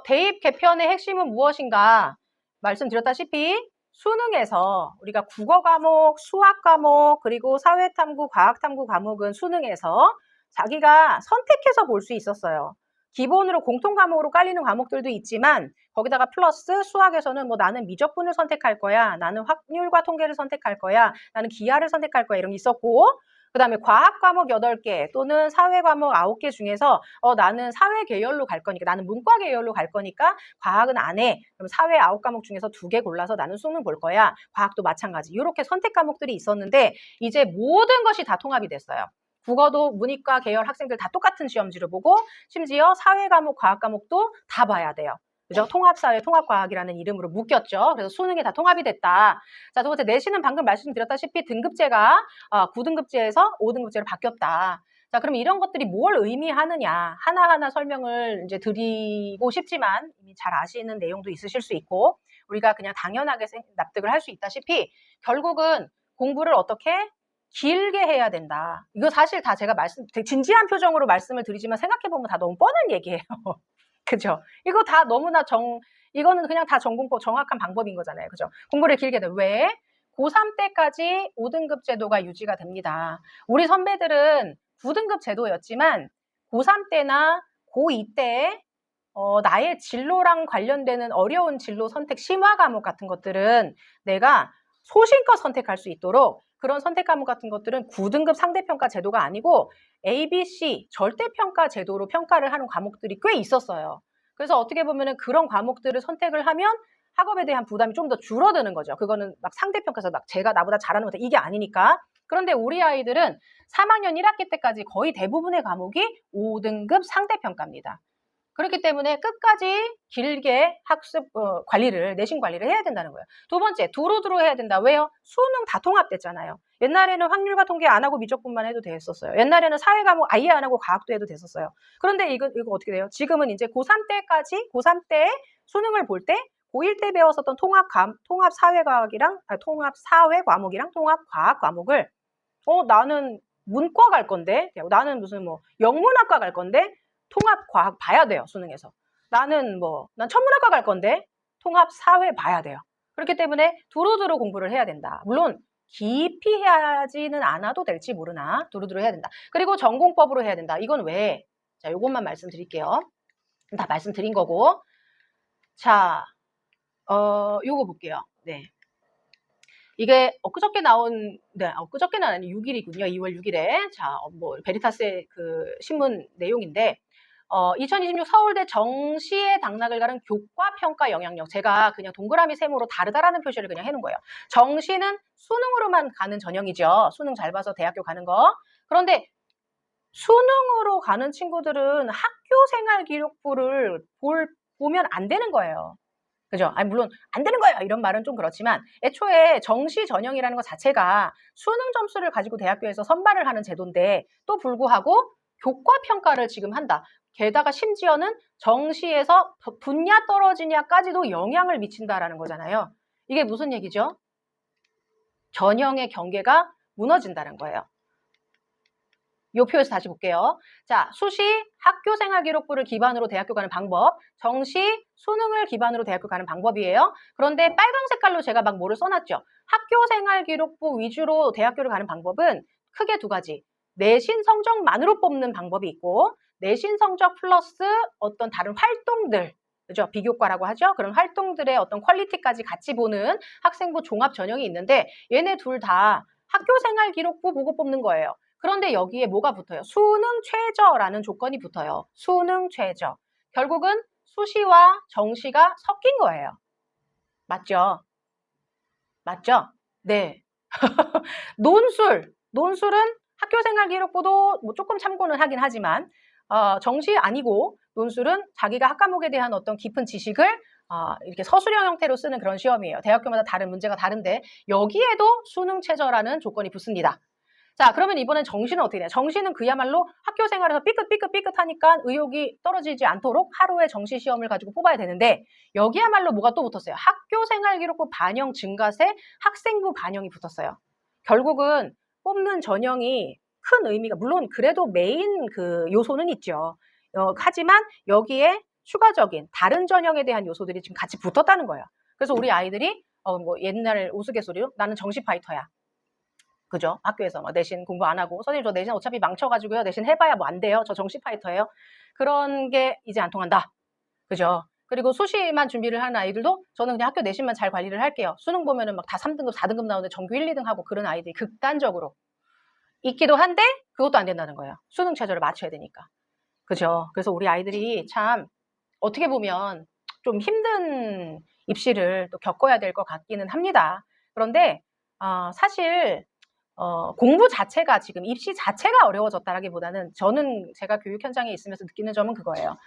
A: 대입 개편의 핵심은 무엇인가? 말씀드렸다시피 수능에서 우리가 국어 과목, 수학 과목, 그리고 사회탐구, 과학탐구 과목은 수능에서 자기가 선택해서 볼 수 있었어요. 기본으로 공통 과목으로 깔리는 과목들도 있지만 거기다가 플러스 수학에서는 뭐 나는 미적분을 선택할 거야, 나는 확률과 통계를 선택할 거야, 나는 기하를 선택할 거야 이런 게 있었고 그 다음에 과학 과목 8개 또는 사회 과목 9개 중에서 나는 사회 계열로 갈 거니까 나는 문과 계열로 갈 거니까 과학은 안 해. 그럼 사회 9과목 중에서 2개 골라서 나는 수능 볼 거야. 과학도 마찬가지. 이렇게 선택 과목들이 있었는데 이제 모든 것이 다 통합이 됐어요. 국어도 문이과 계열 학생들 다 똑같은 시험지를 보고 심지어 사회 과목, 과학 과목도 다 봐야 돼요. 그죠? 통합사회, 통합과학이라는 이름으로 묶였죠. 그래서 수능이 다 통합이 됐다. 자, 두 번째 내신은 방금 말씀드렸다시피 등급제가 9등급제에서 5등급제로 바뀌었다. 자, 그럼 이런 것들이 뭘 의미하느냐 하나하나 설명을 이제 드리고 싶지만 이미 잘 아시는 내용도 있으실 수 있고 우리가 그냥 당연하게 납득을 할 수 있다시피 결국은 공부를 어떻게 길게 해야 된다. 이거 사실 다 제가 되게 진지한 표정으로 말씀을 드리지만 생각해보면 다 너무 뻔한 얘기예요. 그죠? 이거 다 너무나 이거는 그냥 다 전공법 정확한 방법인 거잖아요. 그죠? 공부를 길게 돼. 왜? 고3 때까지 5등급 제도가 유지가 됩니다. 우리 선배들은 9등급 제도였지만 고3 때나 고2 때 나의 진로랑 관련되는 어려운 진로 선택 심화 과목 같은 것들은 내가 소신껏 선택할 수 있도록 그런 선택 과목 같은 것들은 9등급 상대평가 제도가 아니고 ABC 절대평가 제도로 평가를 하는 과목들이 꽤 있었어요. 그래서 어떻게 보면은 그런 과목들을 선택을 하면 학업에 대한 부담이 좀 더 줄어드는 거죠. 그거는 막 상대평가에서 막 제가 나보다 잘하는 것도 이게 아니니까. 그런데 우리 아이들은 3학년 1학기 때까지 거의 대부분의 과목이 5등급 상대평가입니다. 그렇기 때문에 끝까지 길게 학습 관리를 내신 관리를 해야 된다는 거예요. 두 번째, 두루두루 해야 된다. 왜요? 수능 다 통합됐잖아요. 옛날에는 확률과 통계 안 하고 미적분만 해도 됐었어요. 옛날에는 사회 과목 아예 안 하고 과학도 해도 됐었어요. 그런데 이거 어떻게 돼요? 지금은 이제 고3 때까지 고3 때 수능을 볼 때 고1 때 배웠었던 통합 사회과학이랑 통합 사회 과목이랑 통합 과학 과목을 나는 문과 갈 건데 나는 무슨 뭐 영문학과 갈 건데 통합 과학 봐야 돼요. 수능에서. 난 천문학과 갈 건데 통합 사회 봐야 돼요. 그렇기 때문에 두루두루 공부를 해야 된다. 물론 깊이 해야지는 않아도 될지 모르나 두루두루 해야 된다. 그리고 전공법으로 해야 된다. 이건 왜? 자, 요것만 말씀드릴게요. 다 말씀드린 거고. 자, 요거 볼게요. 네. 이게 엊그저께는 아니 6일이군요. 2월 6일에. 자, 베리타스의 그 신문 내용인데 2026 서울대 정시에 당락을 가른 교과 평가 영향력. 제가 그냥 동그라미 세모로 다르다라는 표시를 그냥 해놓은 거예요. 정시는 수능으로만 가는 전형이죠. 수능 잘 봐서 대학교 가는 거. 그런데 수능으로 가는 친구들은 학교 생활 기록부를 보면 안 되는 거예요. 그죠? 아니, 물론 안 되는 거예요. 이런 말은 좀 그렇지만 애초에 정시 전형이라는 것 자체가 수능 점수를 가지고 대학교에서 선발을 하는 제도인데 또 불구하고 교과 평가를 지금 한다. 게다가 심지어는 정시에서 붙냐 떨어지냐까지도 영향을 미친다라는 거잖아요. 이게 무슨 얘기죠? 전형의 경계가 무너진다는 거예요. 요 표에서 다시 볼게요. 자, 수시 학교생활기록부를 기반으로 대학교 가는 방법, 정시 수능을 기반으로 대학교 가는 방법이에요. 그런데 빨강 색깔로 제가 막 뭐를 써놨죠. 학교생활기록부 위주로 대학교를 가는 방법은 크게 두 가지. 내신 성적만으로 뽑는 방법이 있고 내신 성적 플러스 어떤 다른 활동들, 그죠? 비교과라고 하죠. 그런 활동들의 어떤 퀄리티까지 같이 보는 학생부 종합 전형이 있는데 얘네 둘 다 학교생활기록부 보고 뽑는 거예요. 그런데 여기에 뭐가 붙어요? 수능 최저라는 조건이 붙어요. 수능 최저. 결국은 수시와 정시가 섞인 거예요. 맞죠? 맞죠? 네. 논술은 학교생활기록부도 뭐 조금 참고는 하긴 하지만 정시 아니고 논술은 자기가 학과목에 대한 어떤 깊은 지식을 이렇게 서술형 형태로 쓰는 그런 시험이에요. 대학교마다 다른 문제가 다른데 여기에도 수능 최저라는 조건이 붙습니다. 자, 그러면 이번엔 정시는 어떻게 돼요? 정시는 그야말로 학교 생활에서 삐끗하니까 의욕이 떨어지지 않도록 하루에 정시 시험을 가지고 뽑아야 되는데 여기야말로 뭐가 또 붙었어요? 학교 생활 기록부 반영 증가세 학생부 반영이 붙었어요. 결국은 뽑는 전형이 큰 의미가 물론 그래도 메인 그 요소는 있죠. 하지만 여기에 추가적인 다른 전형에 대한 요소들이 지금 같이 붙었다는 거예요. 그래서 우리 아이들이 옛날 우스갯소리로 나는 정시 파이터야. 그죠? 학교에서 막 내신 공부 안 하고 선생님 저 내신 어차피 망쳐가지고요. 내신 해봐야 뭐 안 돼요. 저 정시 파이터예요. 그런 게 이제 안 통한다. 그죠? 그리고 수시만 준비를 하는 아이들도 저는 그냥 학교 내신만 잘 관리를 할게요. 수능 보면은 막 다 3등급, 4등급 나오는데 전교 1, 2등 하고 그런 아이들이 극단적으로 있기도 한데 그것도 안 된다는 거예요. 수능 최저를 맞춰야 되니까. 그죠? 그래서 우리 아이들이 참 어떻게 보면 좀 힘든 입시를 또 겪어야 될 것 같기는 합니다. 그런데 사실 공부 자체가 지금 입시 자체가 어려워졌다라기보다는 저는 제가 교육 현장에 있으면서 느끼는 점은 그거예요.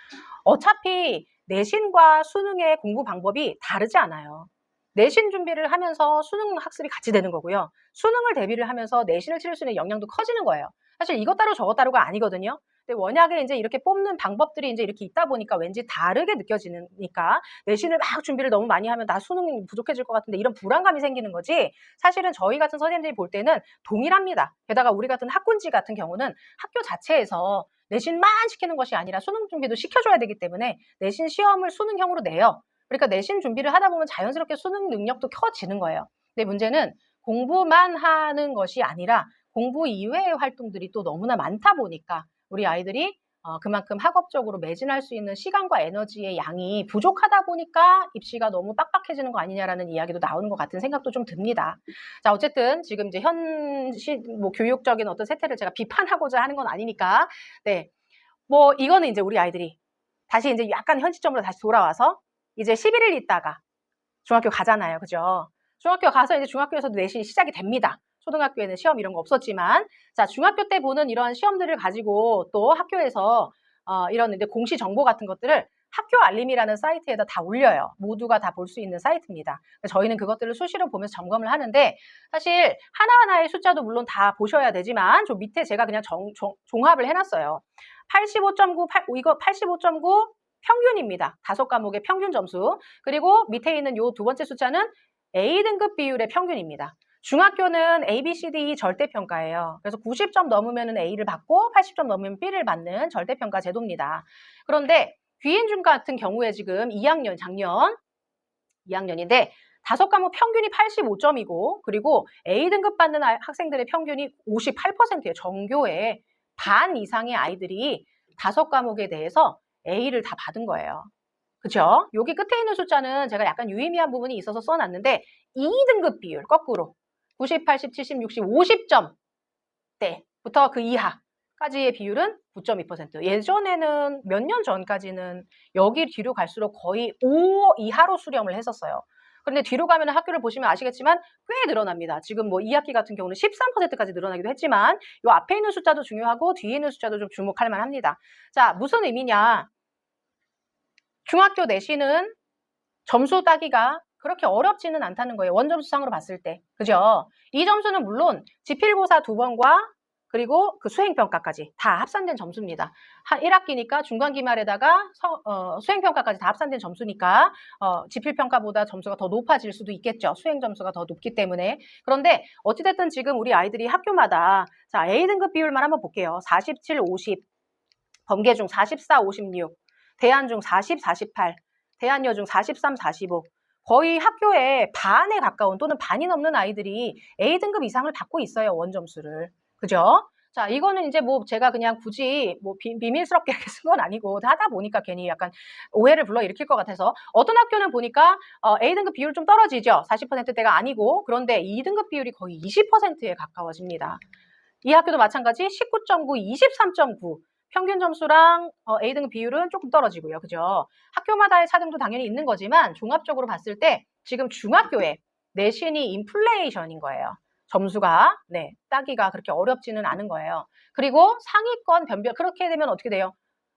A: 어차피 내신과 수능의 공부 방법이 다르지 않아요. 내신 준비를 하면서 수능 학습이 같이 되는 거고요. 수능을 대비를 하면서 내신을 치를 수 있는 역량도 커지는 거예요. 사실 이것 따로 저것 따로가 아니거든요.
B: 근데 원약에 이제 이렇게 뽑는 방법들이 이제 이렇게 있다 보니까 왠지 다르게 느껴지니까 내신을 막 준비를 너무 많이 하면 나 수능이 부족해질 것 같은데 이런 불안감이 생기는 거지. 사실은 저희 같은 선생님들이 볼 때는 동일합니다. 게다가 우리 같은 학군지 같은 경우는 학교 자체에서 내신만 시키는 것이 아니라 수능 준비도 시켜줘야 되기 때문에 내신 시험을 수능형으로 내요. 그러니까 내신 준비를 하다 보면 자연스럽게 수능 능력도 켜지는 거예요. 근데 문제는 공부만 하는 것이 아니라 공부 이외의 활동들이 또 너무나 많다 보니까 우리 아이들이 그만큼 학업적으로 매진할 수 있는 시간과 에너지의 양이 부족하다 보니까 입시가 너무 빡빡해지는 거 아니냐라는 이야기도 나오는 것 같은 생각도 좀 듭니다. 자, 어쨌든 지금 이제 현실 뭐 교육적인 어떤 세태를 제가 비판하고자 하는 건 아니니까, 네, 뭐 이거는 이제 우리 아이들이 다시 이제 약간 현시점으로 다시 돌아와서 이제 11일 있다가 중학교 가잖아요, 그죠? 중학교 가서 이제 중학교에서도 내신이 시작이 됩니다. 초등학교에는 시험 이런 거 없었지만, 자, 중학교 때 보는 이런 시험들을 가지고 또 학교에서 이런 이제 공시 정보 같은 것들을 학교 알림이라는 사이트에다 다 올려요. 모두가 다 볼 수 있는 사이트입니다. 저희는 그것들을 수시로 보면서 점검을 하는데, 사실 하나하나의 숫자도 물론 다 보셔야 되지만, 저 밑에 제가 그냥 종합을 해놨어요. 85.9, 이거 85.9 평균입니다. 5과목의 평균 점수. 그리고 밑에 있는 요 두 번째 숫자는 A등급 비율의 평균입니다. 중학교는 A, B, C, D 절대평가예요. 그래서 90점 넘으면 A를 받고 80점 넘으면 B를 받는 절대평가 제도입니다. 그런데 귀인중 같은 경우에 지금 2학년, 작년 2학년인데 5과목 평균이 85점이고 그리고 A등급 받는 학생들의 평균이 58%예요. 전교의 반 이상의 아이들이 5과목에 대해서 A를 다 받은 거예요. 그죠? 여기 끝에 있는 숫자는 제가 약간 유의미한 부분이 있어서 써놨는데 2등급 비율 거꾸로 90, 80, 70, 60, 50점 대부터 그 이하까지의 비율은 9.2%. 예전에는 몇 년 전까지는 여기 뒤로 갈수록 거의 5 이하로 수렴을 했었어요. 그런데 뒤로 가면 학교를 보시면 아시겠지만 꽤 늘어납니다. 지금 뭐 2학기 같은 경우는 13%까지 늘어나기도 했지만 이 앞에 있는 숫자도 중요하고 뒤에 있는 숫자도 좀 주목할 만합니다. 자, 무슨 의미냐? 중학교 내신은 점수 따기가 그렇게 어렵지는 않다는 거예요. 원점수상으로 봤을 때. 그죠? 이 점수는 물론 지필고사 2번과 그리고 그 수행평가까지 다 합산된 점수입니다. 한 1학기니까 중간기말에다가 수행평가까지 다 합산된 점수니까 지필평가보다 점수가 더 높아질 수도 있겠죠. 수행점수가 더 높기 때문에. 그런데 어찌됐든 지금 우리 아이들이 학교마다 자 A등급 비율만 한번 볼게요. 47, 50, 범계중 44, 56, 대안중 40, 48, 대안여중 43, 45 거의 학교의 반에 가까운 또는 반이 넘는 아이들이 A등급 이상을 받고 있어요. 원점수를. 그죠? 자, 이거는 이제 뭐 제가 그냥 굳이 뭐 비밀스럽게 쓴 건 아니고 하다 보니까 괜히 약간 오해를 불러일으킬 것 같아서 어떤 학교는 보니까 A등급 비율 좀 떨어지죠. 40%대가 아니고 그런데 2등급 비율이 거의 20%에 가까워집니다. 이 학교도 마찬가지 19.9, 23.9 평균 점수랑 A등급 비율은 조금 떨어지고요. 그죠? 학교마다의 차등도 당연히 있는 거지만 종합적으로 봤을 때 지금 중학교에 내신이 인플레이션인 거예요. 점수가 따기가 그렇게 어렵지는 않은 거예요. 그리고 상위권 변별 그렇게 되면 어떻게 돼요?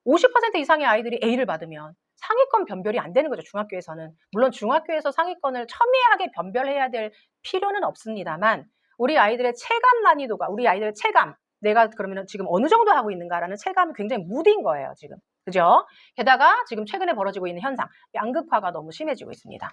B: 50% 이상의 아이들이 A를 받으면 상위권 변별이 안 되는 거죠. 중학교에서는. 물론 중학교에서 상위권을 첨예하게 변별해야 될 필요는 없습니다만 우리 아이들의 체감 난이도가 우리 아이들의 체감 내가 그러면 지금 어느 정도 하고 있는가라는 체감이 굉장히 무딘 거예요. 지금. 그죠? 게다가 지금 최근에 벌어지고 있는 현상 양극화가 너무 심해지고 있습니다.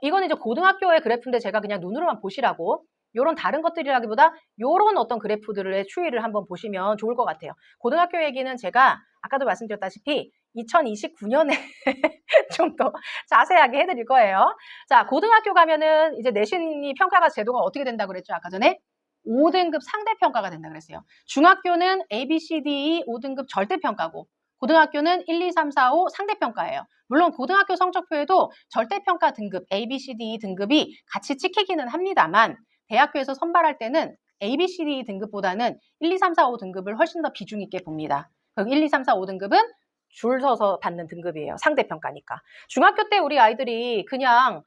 B: 이거는 이제 고등학교의 그래프인데 제가 그냥 눈으로만 보시라고 요런 다른 것들이라기보다 요런 어떤 그래프들의 추이를 한번 보시면 좋을 것 같아요. 고등학교 얘기는 제가 아까도 말씀드렸다시피 2029년에 좀 더 자세하게 해드릴 거예요. 자, 고등학교 가면은 이제 내신이 평가가 제도가 어떻게 된다고 그랬죠? 아까 전에 5등급 상대평가가 된다고 그랬어요. 중학교는 A, B, C, D, 5등급 절대평가고 고등학교는 1, 2, 3, 4, 5 상대평가예요. 물론 고등학교 성적표에도 절대평가 등급 A, B, C, D 등급이 같이 찍히기는 합니다만 대학교에서 선발할 때는 A, B, C, D 등급보다는 1, 2, 3, 4, 5 등급을 훨씬 더 비중 있게 봅니다. 그럼 1, 2, 3, 4, 5 등급은 줄 서서 받는 등급이에요. 상대평가니까. 중학교 때 우리 아이들이 그냥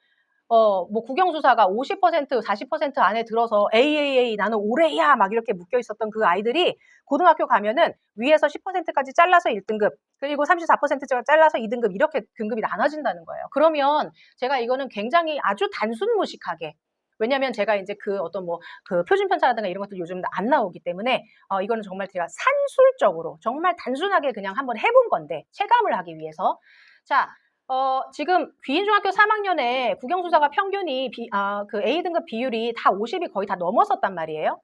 B: 뭐 국영수사가 50%, 40% 안에 들어서 AAA 나는 올해야 막 이렇게 묶여 있었던 그 아이들이 고등학교 가면은 위에서 10%까지 잘라서 1등급 그리고 34%가 잘라서 2등급 이렇게 등급이 나눠진다는 거예요. 그러면 제가 이거는 굉장히 아주 단순무식하게 왜냐하면 제가 이제 그 어떤 뭐 그 표준 편차라든가 이런 것들 요즘 안 나오기 때문에 이거는 정말 제가 산술적으로 정말 단순하게 그냥 한번 해본 건데 체감을 하기 위해서 자. 지금 귀인중학교 3학년에 국영수사가 평균이 그 A등급 비율이 다 50이 거의 다 넘었었단 말이에요.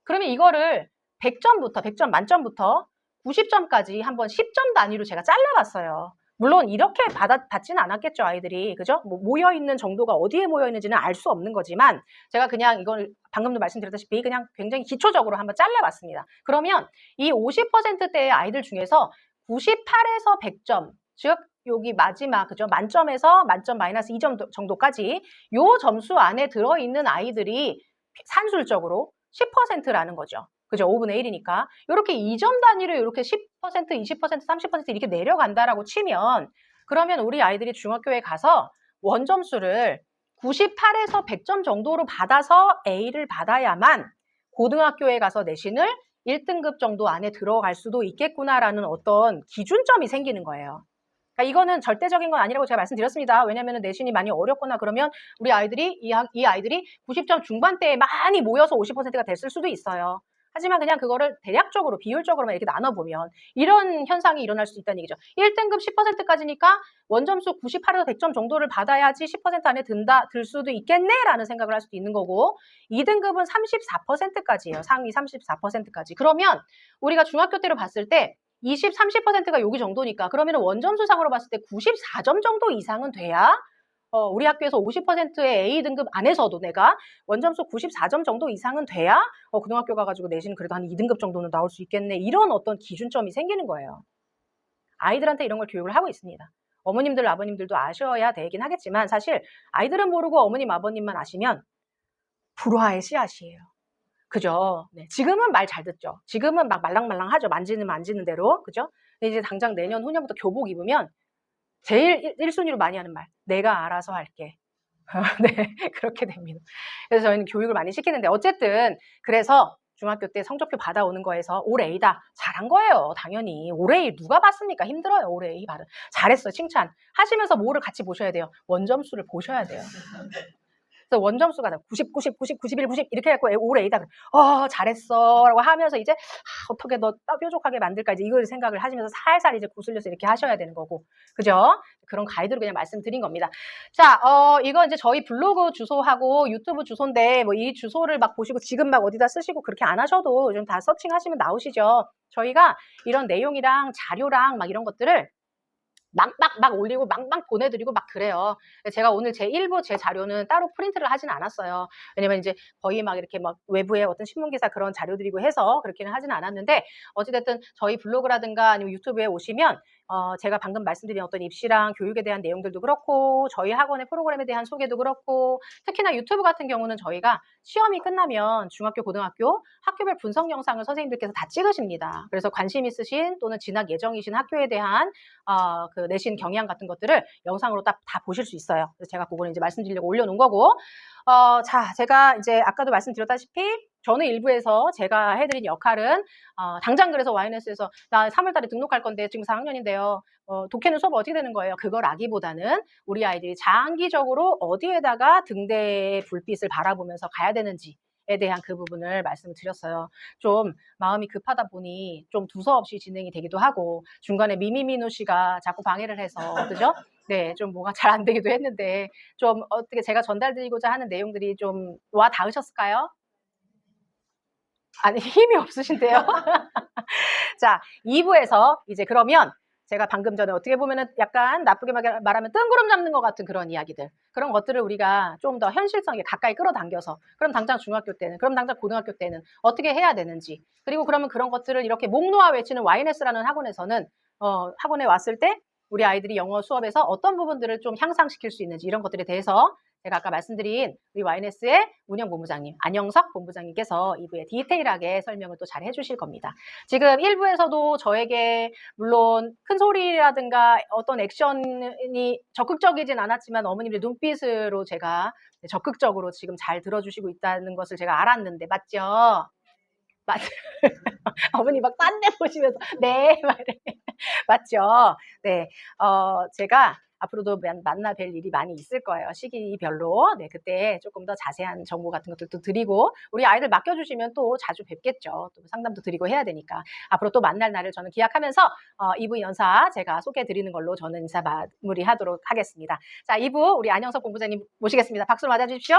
B: 그러면 이거를 100점부터 100점 만점부터 90점까지 한번 10점 단위로 제가 잘라봤어요. 물론 이렇게 받지는 않았겠죠, 아이들이. 그죠? 뭐 모여있는 정도가 어디에 모여있는지는 알 수 없는 거지만 제가 그냥 이걸 방금도 말씀드렸다시피 그냥 굉장히 기초적으로 한번 잘라봤습니다. 그러면 이 50%대의 아이들 중에서 98에서 100점, 즉 여기 마지막 그죠? 만점에서 만점 마이너스 2점 정도까지 요 점수 안에 들어있는 아이들이 산술적으로 10%라는 거죠. 그죠? 5분의 1이니까. 이렇게 2점 단위로 이렇게 10%, 20%, 30% 이렇게 내려간다라고 치면 그러면 우리 아이들이 중학교에 가서 원점수를 98에서 100점 정도로 받아서 A를 받아야만 고등학교에 가서 내신을 1등급 정도 안에 들어갈 수도 있겠구나라는 어떤 기준점이 생기는 거예요. 그러니까 이거는 절대적인 건 아니라고 제가 말씀드렸습니다. 왜냐하면 내신이 많이 어렵거나 그러면 우리 아이들이 이 아이들이 90점 중반대에 많이 모여서 50%가 됐을 수도 있어요. 하지만 그냥 그거를 대략적으로 비율적으로만 이렇게 나눠보면 이런 현상이 일어날 수 있다는 얘기죠. 1등급 10%까지니까 원점수 98에서 100점 정도를 받아야지 10% 안에 들 수도 있겠네라는 생각을 할 수도 있는 거고 2등급은 34%까지예요. 상위 34%까지. 그러면 우리가 중학교 때로 봤을 때 20, 30%가 여기 정도니까 그러면 원점수상으로 봤을 때 94점 정도 이상은 돼야 우리 학교에서 50%의 A등급 안에서도 내가 원점수 94점 정도 이상은 돼야 고등학교 가가지고 내신 그래도 한 2등급 정도는 나올 수 있겠네. 이런 어떤 기준점이 생기는 거예요. 아이들한테 이런 걸 교육을 하고 있습니다. 어머님들, 아버님들도 아셔야 되긴 하겠지만 사실 아이들은 모르고 어머님, 아버님만 아시면 불화의 씨앗이에요. 그죠? 네. 지금은 말 잘 듣죠. 지금은 막 말랑말랑하죠. 만지는 대로. 그죠? 근데 이제 당장 내년, 후년부터 교복 입으면 제일 1순위로 많이 하는 말. 내가 알아서 할게. 네, 그렇게 됩니다. 그래서 저희는 교육을 많이 시키는데 어쨌든 그래서 중학교 때 성적표 받아오는 거에서 올 A다. 잘한 거예요. 당연히. 올 A 누가 봤습니까? 힘들어요. 올 A 받은. 잘했어. 칭찬. 하시면서 뭐를 같이 보셔야 돼요? 원점수를 보셔야 돼요. 그래서 원점수가 90, 90, 90, 91, 90 이렇게 해갖고 올 A다. 잘했어 라고 하면서 이제 어떻게 너 뾰족하게 만들까 이제 이걸 생각을 하시면서 살살 이제 구슬려서 이렇게 하셔야 되는 거고. 그죠? 그런 가이드로 그냥 말씀드린 겁니다. 자, 이거 이제 저희 블로그 주소하고 유튜브 주소인데 뭐 이 주소를 막 보시고 지금 막 어디다 쓰시고 그렇게 안 하셔도 요즘 다 서칭하시면 나오시죠. 저희가 이런 내용이랑 자료랑 막 이런 것들을 막 올리고 막 보내드리고 막 그래요. 제가 오늘 제 일부 제 자료는 따로 프린트를 하진 않았어요. 왜냐면 이제 거의 막 이렇게 막 외부에 어떤 신문기사 그런 자료들이고 해서 그렇게는 하진 않았는데 어찌됐든 저희 블로그라든가 아니면 유튜브에 오시면 제가 방금 말씀드린 어떤 입시랑 교육에 대한 내용들도 그렇고 저희 학원의 프로그램에 대한 소개도 그렇고 특히나 유튜브 같은 경우는 저희가 시험이 끝나면 중학교, 고등학교 학교별 분석 영상을 선생님들께서 다 찍으십니다. 그래서 관심 있으신 또는 진학 예정이신 학교에 대한 그 내신 경향 같은 것들을 영상으로 다 보실 수 있어요. 그래서 제가 그거는 이제 말씀드리려고 올려놓은 거고 자, 제가 이제 아까도 말씀드렸다시피 저는 일부에서 제가 해드린 역할은 당장 그래서 YNS에서 나 3월달에 등록할 건데 지금 4학년인데요. 독해는 수업 어떻게 되는 거예요? 그걸 아기보다는 우리 아이들이 장기적으로 어디에다가 등대의 불빛을 바라보면서 가야 되는지 에 대한 그 부분을 말씀을 드렸어요. 좀 마음이 급하다 보니 좀 두서없이 진행이 되기도 하고 중간에 미미민우 씨가 자꾸 방해를 해서 그죠? 네, 좀 뭐가 잘 안 되기도 했는데 좀 어떻게 제가 전달드리고자 하는 내용들이 좀 와 닿으셨을까요? 아니 힘이 없으신데요. 자, 2부에서 이제 그러면 제가 방금 전에 어떻게 보면은 약간 나쁘게 말하면 뜬구름 잡는 것 같은 그런 이야기들 그런 것들을 우리가 좀 더 현실성에 가까이 끌어당겨서 그럼 당장 중학교 때는 그럼 당장 고등학교 때는 어떻게 해야 되는지 그리고 그러면 그런 것들을 이렇게 목 놓아 외치는 YNS라는 학원에서는 학원에 왔을 때 우리 아이들이 영어 수업에서 어떤 부분들을 좀 향상시킬 수 있는지 이런 것들에 대해서 제가 아까 말씀드린 우리 YNS의 운영본부장님 안영석 본부장님께서 2부에 디테일하게 설명을 또 잘 해주실 겁니다. 지금 1부에서도 저에게 물론 큰 소리라든가 어떤 액션이 적극적이진 않았지만 어머님들 눈빛으로 제가 적극적으로 지금 잘 들어주시고 있다는 것을 제가 알았는데 맞죠? 어머니 막 딴 데 보시면서 네 말해 맞죠? 네, 제가 앞으로도 만나 뵐 일이 많이 있을 거예요. 시기별로. 네, 그때 조금 더 자세한 정보 같은 것들도 드리고 우리 아이들 맡겨주시면 또 자주 뵙겠죠. 또 상담도 드리고 해야 되니까. 앞으로 또 만날 날을 저는 기약하면서 2부 연사 제가 소개해 드리는 걸로 저는 인사 마무리하도록 하겠습니다. 자, 2부 우리 안영석 본부장님 모시겠습니다. 박수로 맞아주십시오.